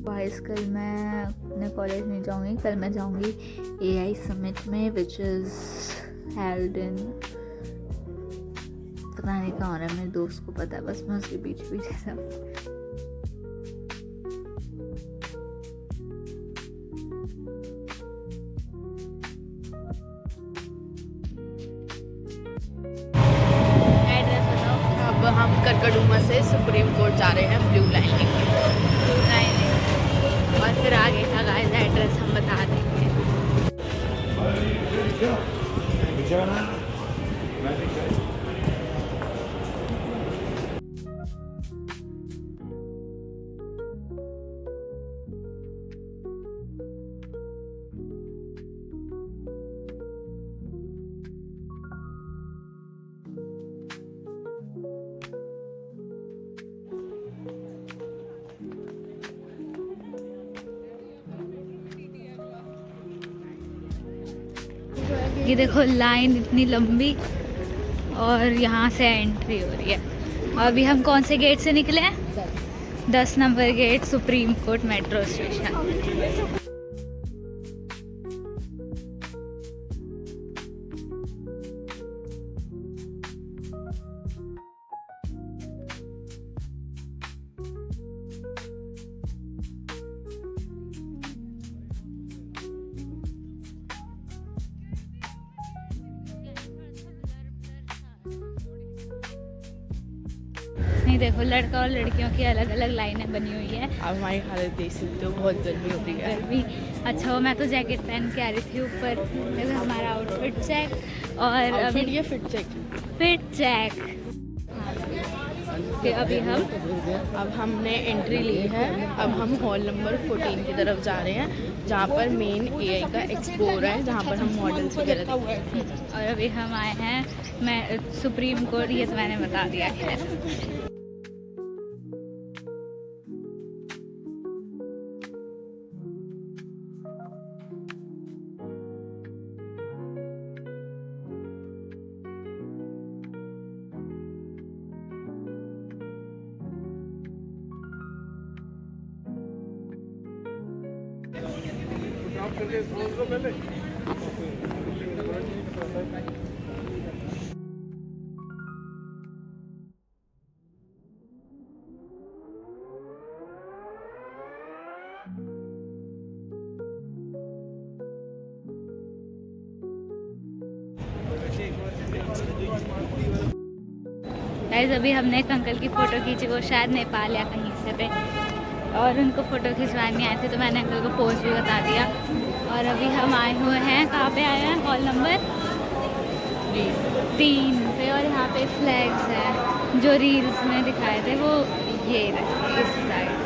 Guys कल मैं अपने कॉलेज नहीं जाऊंगी, कल मैं जाऊंगी AI समिट में विच इज़ हेल्ड इन, पता नहीं कहाँ हो रहा है, मेरे दोस्त को पता है, बस मैं उसके पीछे पीछे सब। अब हम करकड़ुमा से सुप्रीम कोर्ट जा रहे हैं ब्लू लाइनिंग और फिर आगे का गाइस एड्रेस हम बता देंगे। ये देखो लाइन इतनी लंबी और यहाँ से एंट्री हो रही है। और अभी हम कौन से गेट से निकले हैं? 10 number gate, Supreme Court metro station. नहीं देखो, लड़का और लड़कियों की अलग अलग लाइनें बनी हुई है। अब हमारी हालत देख सकते हो, बहुत गर्मी हो रही है। गर्मी, अच्छा हो मैं तो जैकेट पहन के आ रही थी ऊपर। हमारा आउटफिट चेक और अभी ये फिट चेक। फिर अभी अब हमने एंट्री ली है। अब हम हॉल नंबर 14 की तरफ जा रहे हैं, जहाँ पर मेन AI का एक्सपो है, जहाँ पर हम मॉडल्स वगैरह देखते हैं। और अभी हम आए हैं मैं सुप्रीम कोर्ट, ये तो मैंने बता दिया है। गाइस अभी हमने एक अंकल की फ़ोटो खींची, वो शायद नेपाल या कहीं से थे और उनको फ़ोटो खिंचवानी आई थी, तो मैंने अंकल को पोज भी बता दिया। और अभी हम आए हुए हैं, कहाँ पे आए हैं? हॉल नंबर 3 पे। और यहाँ पे फ्लैग्स हैं जो रील्स में दिखाए थे, वो ये रहे इस साइड।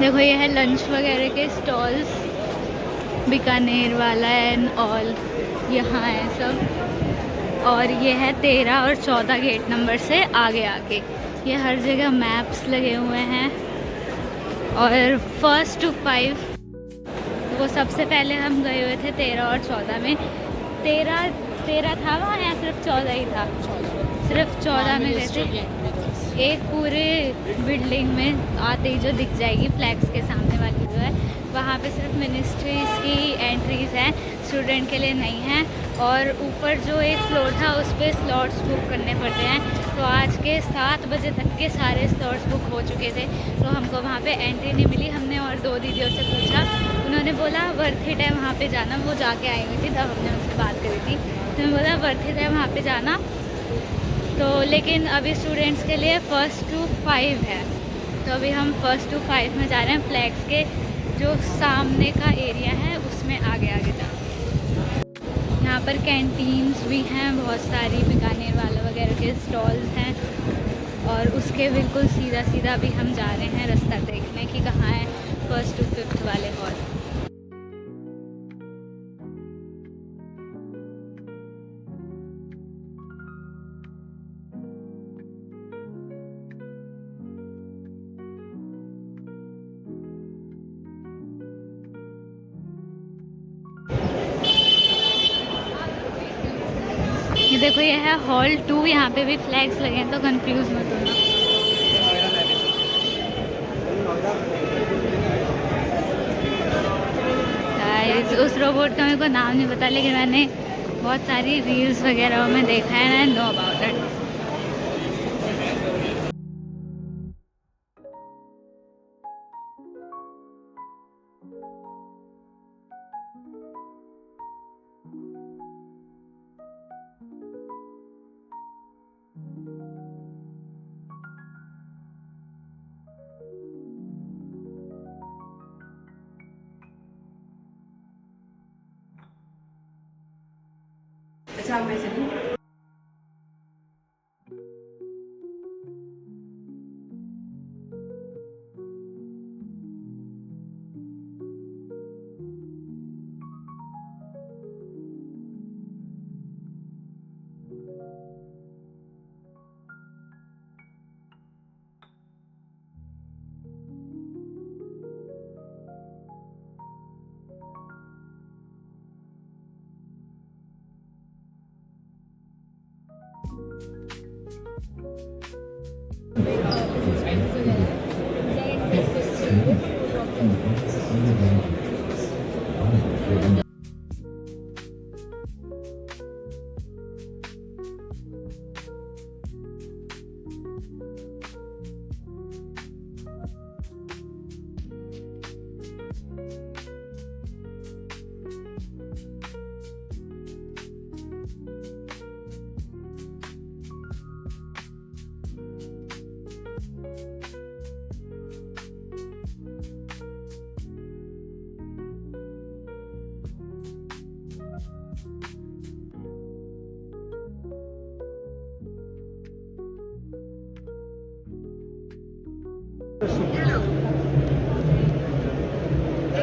देखो ये है लंच वगैरह के स्टॉल्स, बीकानेर वाला एंड ऑल यहाँ है सब। और ये है 13 और 14 गेट नंबर से आगे आके, ये हर जगह मैप्स लगे हुए हैं। और 1 to 5 वो सबसे पहले हम गए हुए थे 13 और 14 में। 13 था वहाँ, या सिर्फ 14 ही था? सिर्फ 14 में गए थे। एक पूरे बिल्डिंग में आते ही जो दिख जाएगी फ्लैग्स के सामने वाली जो है, वहाँ पे सिर्फ मिनिस्ट्रीज़ की एंट्रीज़ हैं, स्टूडेंट के लिए नहीं हैं। और ऊपर जो एक फ्लोर था उस पर स्लॉट्स बुक करने पड़ते हैं। तो आज के 7 बजे तक के सारे स्लॉट्स बुक हो चुके थे, तो हमको वहाँ पे एंट्री नहीं मिली। हमने और 2 दीदियों से पूछा, उन्होंने बोला वर्थ इट है वहाँ पे जाना। वो जाके आई हुई थी, तब हमने उनसे बात करी थी, तो उन्होंने बोला वर्थ इट है वहाँ पे जाना। तो लेकिन अभी स्टूडेंट्स के लिए 1 to 5 है, तो अभी हम 1 to 5 में जा रहे हैं। फ्लैग्स के जो सामने का एरिया है उसमें आगे आगे जा। यहाँ पर कैंटीन्स भी हैं बहुत सारी, बीकानेर वाला वगैरह के स्टॉल्स हैं। और उसके बिल्कुल सीधा सीधा भी हम जा रहे हैं रास्ता देखने कि कहाँ है 1 to 5 वाले हॉल। ये देखो ये है हॉल 2, यहाँ पे भी फ्लैग्स लगे हैं, तो कंफ्यूज मत होना। उस रोबोट का मेरे को नाम नहीं पता, लेकिन मैंने बहुत सारी रील्स वगैरह में देखा है, I know about it.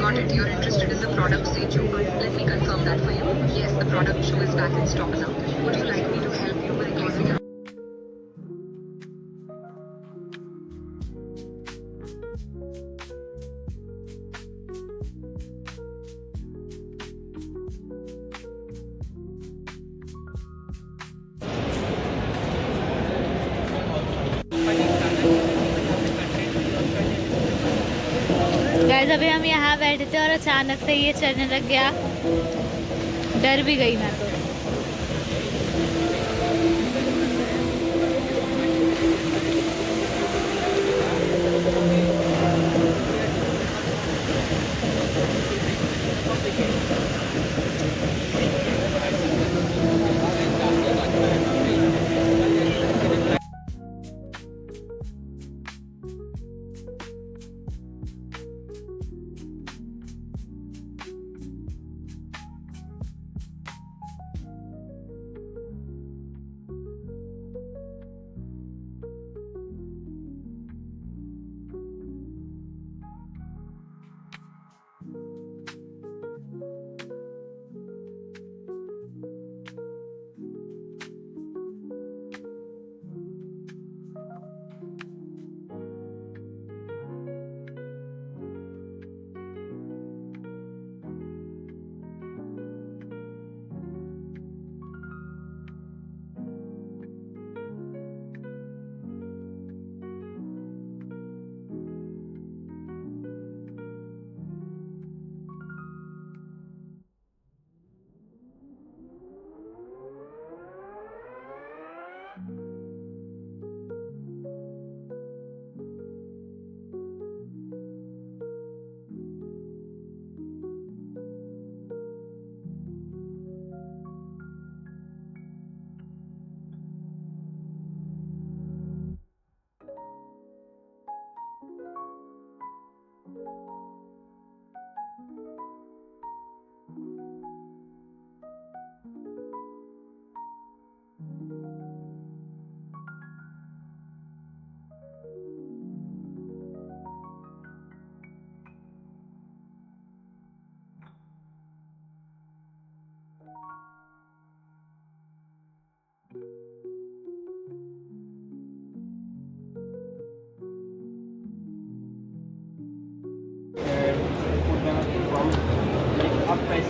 Got it. You're interested in the product Seju. Let me confirm that for you. Yes, the product show is back in stock now. Would you like me to help you by closing it? Guys अभी हम यहाँ बैठे थे और अचानक से ये चलने लग गया, डर भी गई मैं तो।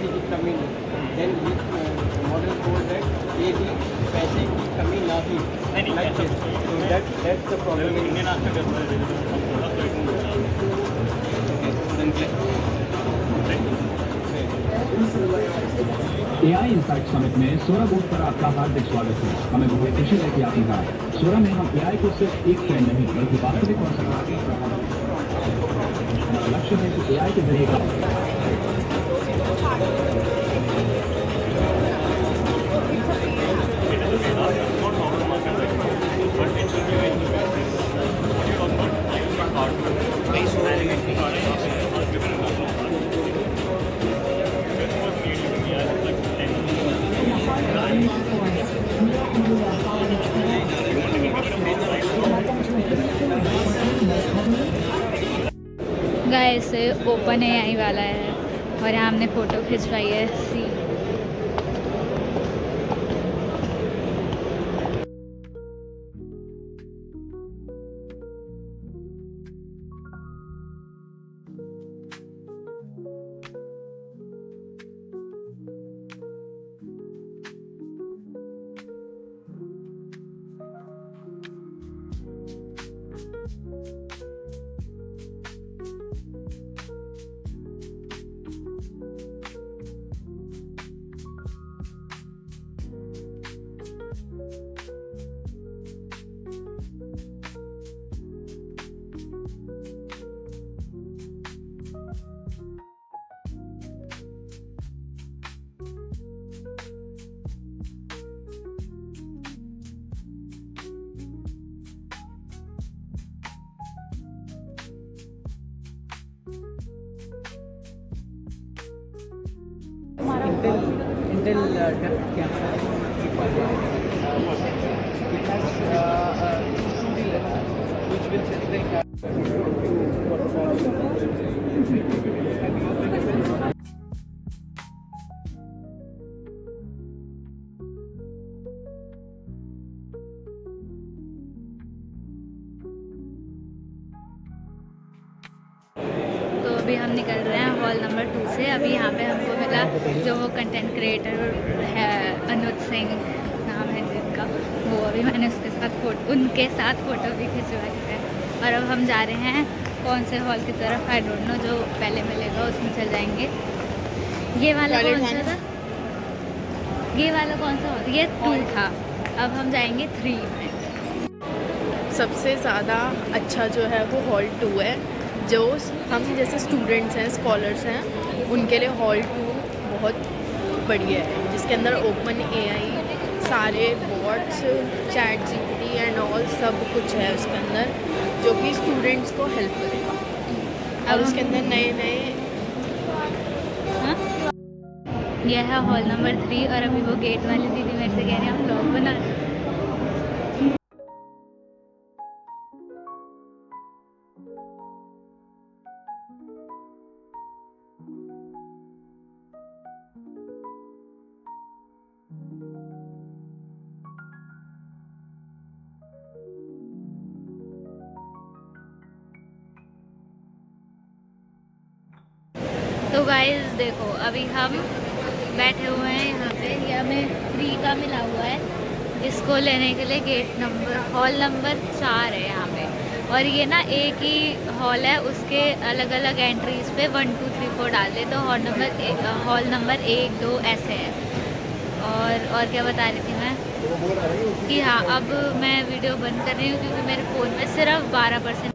पैसे की कमी नहीं, देन मॉडल कोड है ये भी पैसे की कमी ना ही लगे, तो that's the problem in Indian AI Insight Summit में सोरा बूथ पर आपका हार्दिक स्वागत है। हमें बहुत खुशी है कि आप यहाँ आए। सोरा में हम AI को सिर्फ एक ट्रेंड नहीं बल्कि वास्तविक और सकारात्मक हमारा लक्ष्य है कि AI के जरिए गाइस ओपन AI वाला है और यहाँ हमने फ़ोटो खिंचवाई है। सी Intel camera, it has two lens which will sense the entire. तो अभी हम निकल रहे हैं हॉल नंबर 2 से। अभी यहाँ पे हमको मिला जो वो कंटेंट क्रिएटर है अनुज सिंह नाम है जिनका, वो अभी मैंने उनके साथ फ़ोटो भी खिंचवा दी है। और अब हम जा रहे हैं कौन से हॉल की तरफ, आई डोंट नो, जो पहले मिलेगा उसमें चल जाएंगे। ये वाला कौन सा था? ये वाला कौन सा हॉल? ये 2 था। अब हम जाएंगे 3 में। सबसे ज़्यादा अच्छा जो है वो हॉल 2 है। जो हम जैसे स्टूडेंट्स हैं, स्कॉलर्स हैं, उनके लिए हॉल 2 बहुत बढ़िया है, जिसके अंदर ओपन AI सारे bots, chat GPT and all सब कुछ है उसके अंदर, जो कि स्टूडेंट्स को हेल्प करेगा। और उसके अंदर नए नए यह है हॉल नंबर 3 और अभी वो गेट वाली दीदी मेरे से कह रही है हम ब्लॉग बना रहे हैं। तो गाइस देखो अभी हम बैठे हुए हैं यहाँ पे, ये हमें फ्री का मिला हुआ है। इसको लेने के लिए गेट नंबर हॉल नंबर 4 है यहाँ पे। और ये ना एक ही हॉल है, उसके अलग अलग एंट्रीज पे 1 2 3 4 डाल दे तो हॉल नंबर 1 2 ऐसे है। और क्या बता रही थी मैं कि हाँ, अब मैं वीडियो बंद कर रही हूँ क्योंकि मेरे फ़ोन में सिर्फ 12%।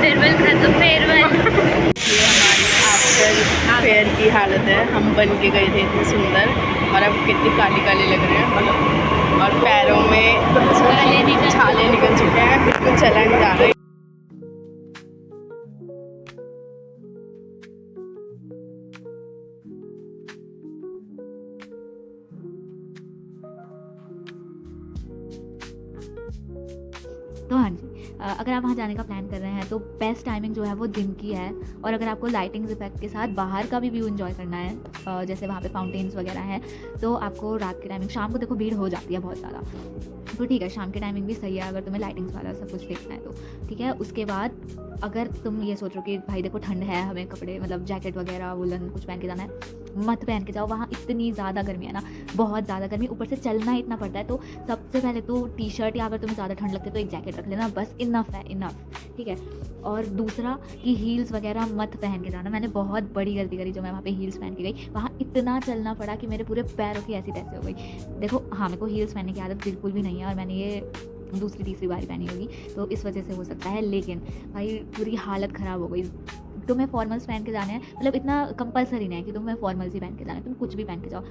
फेयरवेल खत्म, फेयरवेल। ये हमारी आफ्टर फेयर की हालत है। हम बन के गए थे इतने सुंदर और अब कितनी काली काली लग रहे हैं मतलब, और पैरों में छाले निकल चुके हैं, बिल्कुल चला नहीं जा रहा है। तो हाँ जी, अगर आप वहाँ जाने का प्लान कर रहे हैं तो बेस्ट टाइमिंग जो है वो दिन की है। और अगर आपको लाइटिंग्स इफेक्ट के साथ बाहर का भी व्यू एंजॉय करना है, जैसे वहाँ पे फाउंटेन्स वगैरह हैं, तो आपको रात की टाइमिंग, शाम को देखो भीड़ हो जाती है बहुत ज़्यादा, तो ठीक है शाम की टाइमिंग भी सही है अगर तुम्हें लाइटिंग्स वाला सब कुछ देखना है तो ठीक है। उसके बाद अगर तुम ये सोचो कि भाई देखो ठंड है, हमें कपड़े मतलब जैकेट वगैरह वुलन कुछ पहन के जाना है, मत पहन के जाओ। वहाँ इतनी ज़्यादा गर्मी है ना, बहुत ज़्यादा गर्मी, ऊपर से चलना इतना पड़ता है। तो सबसे पहले तो टी शर्ट, या अगर तुम्हें ज़्यादा ठंड लगती है तो एक जैकेट रख लेना, बस इनफ है, इनफ, ठीक है। और दूसरा कि हील्स वगैरह मत पहन के जाना। मैंने बहुत बड़ी गलती करी जो मैं वहाँ पे हील्स पहन के गई, वहाँ इतना चलना पड़ा कि मेरे पूरे पैरों की ऐसी तैसी हो गई। देखो हाँ, मेरे को हील्स पहनने की आदत बिल्कुल भी नहीं है और मैंने ये दूसरी तीसरी बारी पहनी होगी, तो इस वजह से हो सकता है, लेकिन भाई पूरी हालत ख़राब हो गई। तुम्हें फॉर्मल्स पहन के जाने हैं, मतलब इतना कंपलसरी नहीं है कि तुम्हें फॉर्मल्स ही पहन के जाना है, तुम कुछ भी पहन के जाओ,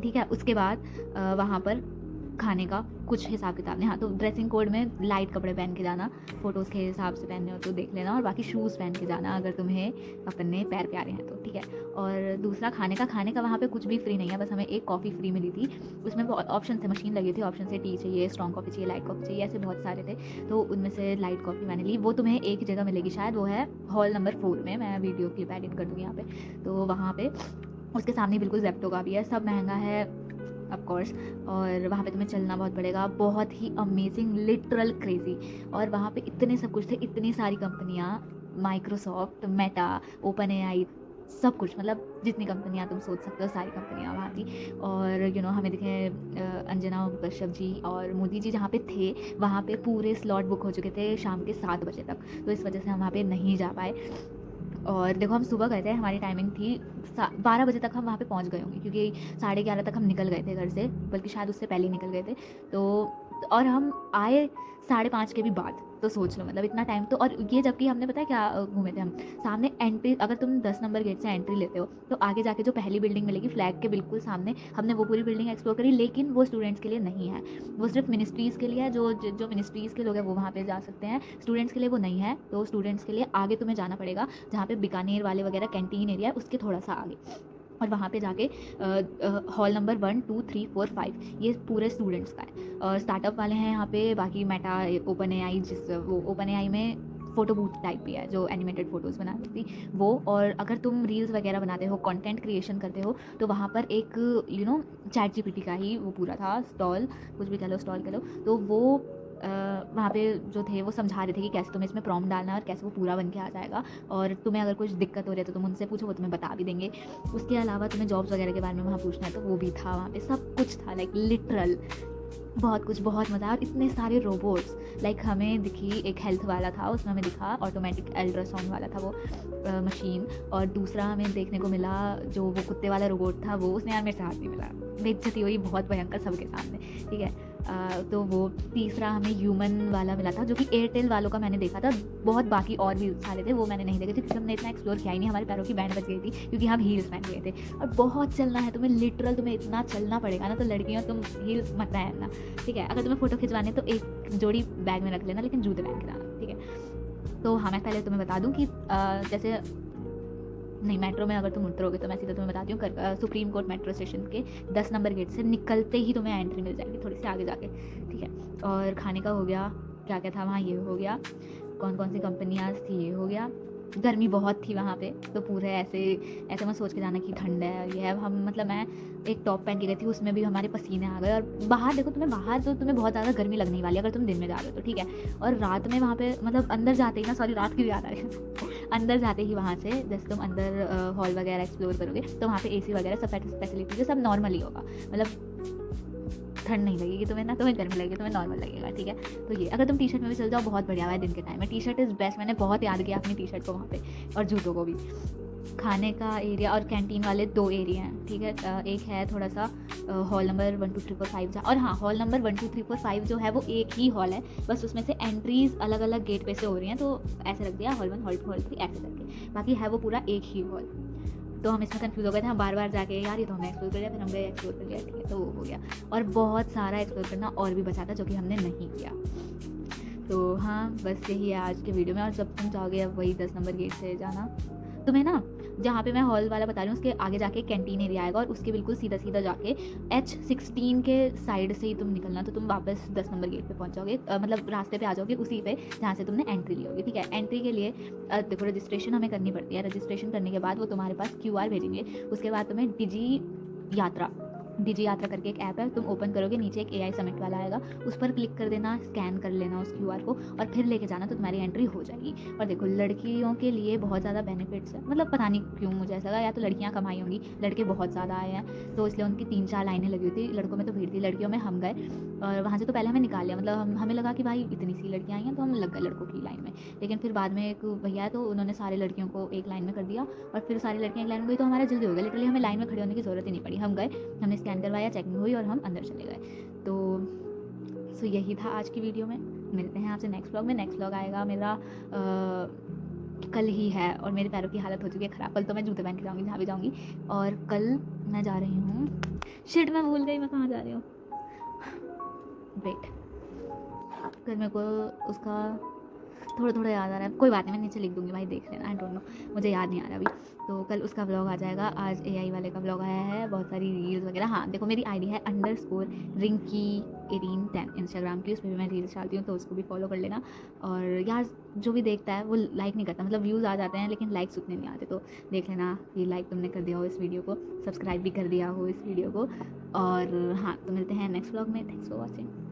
ठीक है। उसके बाद वहाँ पर खाने का कुछ हिसाब किताब नहीं, हाँ तो ड्रेसिंग कोड में लाइट कपड़े पहन के जाना, फ़ोटोज़ के हिसाब से पहनने हो तो देख लेना, और बाकी शूज़ पहन के जाना अगर तुम्हें अपने पैर प्यारे हैं तो, ठीक है। और दूसरा खाने का वहाँ पे कुछ भी फ्री नहीं है, बस हमें एक कॉफ़ी फ्री मिली थी, उसमें ऑप्शन से मशीन लगी थी, ऑप्शन से टी चाहिए, स्ट्रॉन्ग कॉफ़ी चाहिए, लाइट कॉफ़ी चाहिए, ऐसे बहुत सारे थे, तो उनमें से लाइट कॉफ़ी मैंने ली। वो तुम्हें एक ही जगह मिलेगी शायद, वो है हॉल नंबर 4 में, मैं वीडियो क्लिप एडिट कर दूँगी यहाँ पे, तो वहाँ पे उसके सामने बिल्कुल जेप्टो का भी है, सब महंगा है ऑफ कोर्स, और वहाँ पे तुम्हें चलना बहुत पड़ेगा। बहुत ही अमेजिंग, लिटरल क्रेजी, और वहाँ पे इतने सब कुछ थे, इतनी सारी कंपनियाँ, माइक्रोसॉफ्ट, मेटा, ओपन एआई, सब कुछ, मतलब जितनी कंपनियाँ तुम सोच सकते हो सारी कंपनियाँ वहाँ थी। और हमें दिखे अंजना कश्यप जी और मोदी जी जहाँ पे थे, वहाँ पे पूरे स्लॉट बुक हो चुके थे शाम के 7 बजे तक, तो इस वजह से हम वहाँ पे नहीं जा पाए। और देखो हम सुबह गए थे, हमारी टाइमिंग थी 12 बजे तक हम वहाँ पे पहुँच गए होंगे, क्योंकि 11:30 तक हम निकल गए थे घर से, बल्कि शायद उससे पहले ही निकल गए थे, तो और हम आए 5:30 के भी बाद, तो सोच लो मतलब इतना टाइम। तो और ये जबकि हमने पता है क्या घूमे थे हम, सामने एंट्री, अगर तुम 10 नंबर गेट से एंट्री लेते हो तो आगे जाके जो पहली बिल्डिंग मिलेगी फ्लैग के बिल्कुल सामने, हमने वो पूरी बिल्डिंग एक्सप्लोर करी, लेकिन वो स्टूडेंट्स के लिए नहीं है, वो सिर्फ मिनिस्ट्रीज़ के लिए है, जो मिनिस्ट्रीज़ के लोग हैं वो वहाँ पे जा सकते हैं, स्टूडेंट्स के लिए वो नहीं है। तो स्टूडेंट्स के लिए आगे तुम्हें जाना पड़ेगा, जहाँ पे बीकानेर वाले वगैरह कैंटीन एरिया है उसके थोड़ा सा आगे, और वहाँ पे जाके हॉल नंबर 1, 2, 3, 4, 5 ये पूरे स्टूडेंट्स का है, और स्टार्टअप वाले हैं यहाँ पे, बाकी मेटा, ओपन एआई, वो ओपन एआई में फ़ोटो बूथ टाइप भी है जो एनिमेटेड फ़ोटोज़ बनाती थी वो, और अगर तुम रील्स वगैरह बनाते हो, कंटेंट क्रिएशन करते हो, तो वहाँ पर एक चैट जीपीटी का ही वो पूरा था स्टॉल, कुछ भी कह लो स्टॉल कह लो, तो वो वहाँ पे जो थे वो समझा रहे थे कि कैसे तुम्हें इसमें प्रॉम्प्ट डालना है और कैसे वो पूरा बन के आ जाएगा, और तुम्हें अगर कुछ दिक्कत हो रही है तो तुम उनसे पूछो, वो तुम्हें बता भी देंगे। उसके अलावा तुम्हें जॉब्स वगैरह के बारे में वहाँ पूछना है तो वो भी था, वहाँ पे सब कुछ था, लाइक लिटरल बहुत कुछ, बहुत मज़ा। और इतने सारे रोबोट्स, लाइक हमें दिखी एक हेल्थ वाला था, उसमें हमें दिखा ऑटोमेटिक अल्ट्रासाउंड वाला था वो मशीन, और दूसरा हमें देखने को मिला जो वो कुत्ते वाला रोबोट था, वो उसने यार मेरे से हाथ नहीं मिला, बेइज्जती हुई बहुत भयंकर सबके सामने, ठीक है। तो वो तीसरा हमें ह्यूमन वाला मिला था, जो कि एयरटेल वालों का मैंने देखा था, बहुत बाकी और भी सारे थे वो मैंने नहीं देखे थे, क्योंकि हमने इतना एक्सप्लोर किया ही नहीं, हमारे पैरों की बैंड बज गई थी क्योंकि हम हील्स पहन गए थे। और बहुत चलना है तुम्हें, लिटरल तुम्हें इतना चलना पड़ेगा ना, तो लड़कियों तुम हील्स मत पहनना, ठीक है। अगर तुम्हें फ़ोटो खिंचवाने तो एक जोड़ी बैग में रख लेना, लेकिन जूते पहन के जाना, ठीक है। तो हाँ, मैं पहले तुम्हें बता दूँ कि जैसे नहीं, मेट्रो में अगर तुम उतरोगे तो मैं सीधा तुम्हें बताती हूँ, सुप्रीम कोर्ट मेट्रो स्टेशन के 10 नंबर गेट से निकलते ही तुम्हें एंट्री मिल जाएगी, थोड़ी सी आगे जाके, ठीक है। और खाने का हो गया, क्या क्या था वहाँ ये हो गया, कौन कौन सी कंपनियाँ थी ये हो गया, गर्मी बहुत थी वहाँ पे, तो पूरे ऐसे मत सोच के जाना कि ठंड है ये है। हम मतलब मैं एक टॉप पहन के गई थी, उसमें भी हमारे पसीने आ गए, और बाहर देखो तुम्हें, बाहर तो तुम्हें बहुत ज़्यादा गर्मी लगने वाली है अगर तुम दिन में जा रहे हो तो, ठीक है। और रात में वहाँ पे मतलब अंदर जाते ही ना, सॉरी रात की भी याद आ रही है अंदर जाते ही वहाँ से जैसे तुम अंदर हॉल वगैरह एक्सप्लोर करोगे तो वहाँ पे एसी वगैरह सब फैसिलिटीज सब नॉर्मल ही होगा, मतलब ठंड नहीं लगेगी तुम्हें ना, तुम्हें गर्मी लगेगी, तुम्हें नॉर्मल लगेगा, ठीक है। तो ये अगर तुम टी शर्ट में भी चल जाओ बहुत बढ़िया है दिन के टाइम में, टी शर्ट इज़ बेस्ट, मैंने बहुत याद किया अपनी टी शर्ट को वहाँ पे, और जूतों को भी। खाने का एरिया और कैंटीन वाले 2 एरिया हैं, ठीक है। एक है थोड़ा सा हॉल नंबर 1, 2, 3, 4, 5 और हाँ, हॉल नंबर 1, 2, 3, 4, 5 जो है वो एक ही हॉल है, बस उसमें से एंट्रीज अलग अलग गेट पे से हो रही हैं, तो ऐसे रख दिया हॉल 1, हॉल 2, हॉल 3 ऐसे करके, बाकी है वो पूरा एक ही हॉल। तो हम इसमें कंफ्यूज हो गए थे, हम बार बार जाके यार ये तो हमने एक्सप्लोर कर लिया, फिर हम गए एक्सप्लोर कर लिया, ठीक है, तो वो हो गया। और बहुत सारा एक्सप्लोर करना और भी बचा था जो कि हमने नहीं किया। तो हाँ, बस यही है आज के वीडियो में। और जब तुम जाओगे अब वही 10 नंबर गेट से जाना, तुम्हें ना जहाँ पे मैं हॉल वाला बता रही हूँ उसके आगे जाके कैंटीन एरिया आएगा, और उसके बिल्कुल सीधा सीधा जाके H16 के साइड से ही तुम निकलना, तो तुम वापस 10 नंबर गेट पे पहुँच जाओगे, मतलब रास्ते पे आ जाओगे उसी पे जहाँ से तुमने एंट्री ली होगी, ठीक है। एंट्री के लिए देखो रजिस्ट्रेशन हमें करनी पड़ती है। रजिस्ट्रेशन करने के बाद वो तुम्हारे पास QR भेजेंगे, उसके बाद तुम्हें डिजी यात्रा करके एक ऐप है, तुम ओपन करोगे, नीचे एक AI समिट वाला आएगा, उस पर क्लिक कर देना, स्कैन कर लेना उस QR को और फिर लेके जाना, तो तुम्हारी एंट्री हो जाएगी। और देखो लड़कियों के लिए बहुत ज़्यादा बेनिफिट्स है, मतलब पता नहीं क्यों मुझे ऐसा लगा, या तो लड़कियां कम आई होंगी, लड़के बहुत ज़्यादा आए हैं तो इसलिए उनकी 3-4 लाइनें लगी हुई थी। लड़कों में तो भीड़ थी, लड़कियों में हम गए और वहाँ से तो पहले हमें निकाल लिया, मतलब हमें लगा कि भाई इतनी सी लड़कियाँ आई हैं तो हम लग गए लड़कों की लाइन में। लेकिन फिर बाद में एक भैया तो उन्होंने सारी लड़कियों को एक लाइन में कर दिया और फिर सारी लड़कियाँ एक लाइन में गई, तो हमारा जल्दी हो गया, लिटरली हमें लाइन में खड़े होने की ज़रूरत ही नहीं पड़ी। हम गए, हमने स्कैन करवाया, चेकिंग हुई और हम अंदर चले गए। तो यही था आज की वीडियो में। मिलते हैं आपसे नेक्स्ट व्लॉग में। नेक्स्ट व्लॉग आएगा मेरा कल ही है, और मेरे पैरों की हालत हो चुकी है ख़राब। कल तो मैं जूते पहन के जाऊँगी जहाँ भी जाऊँगी, और कल मैं जा रही हूँ, शिट मैं भूल गई मैं कहाँ जा रही हूँ, वेट, कल मेरे को उसका थोड़ा याद आ रहा है, कोई बात नहीं मैं नीचे लिख दूँगी भाई, देख लेना, आई डोंट नो, मुझे याद नहीं आ रहा अभी। तो कल उसका व्लॉग आ जाएगा। आज AI वाले का व्लॉग आया है, बहुत सारी रील्स वगैरह। हाँ देखो मेरी ID है _Rinky1810 इंस्टाग्राम की, उसमें भी मैं रील्स डालती हूँ, तो उसको भी फॉलो कर लेना। और यार जो भी देखता है वो लाइक नहीं करता, मतलब व्यूज़ आ जाते हैं लेकिन लाइक्स उतने नहीं आते, तो देख लेना कि लाइक तुमने कर दिया हो इस वीडियो को, सब्सक्राइब भी कर दिया हो इस वीडियो को। और हाँ, तो मिलते हैं नेक्स्ट व्लॉग में। Thanks for watching.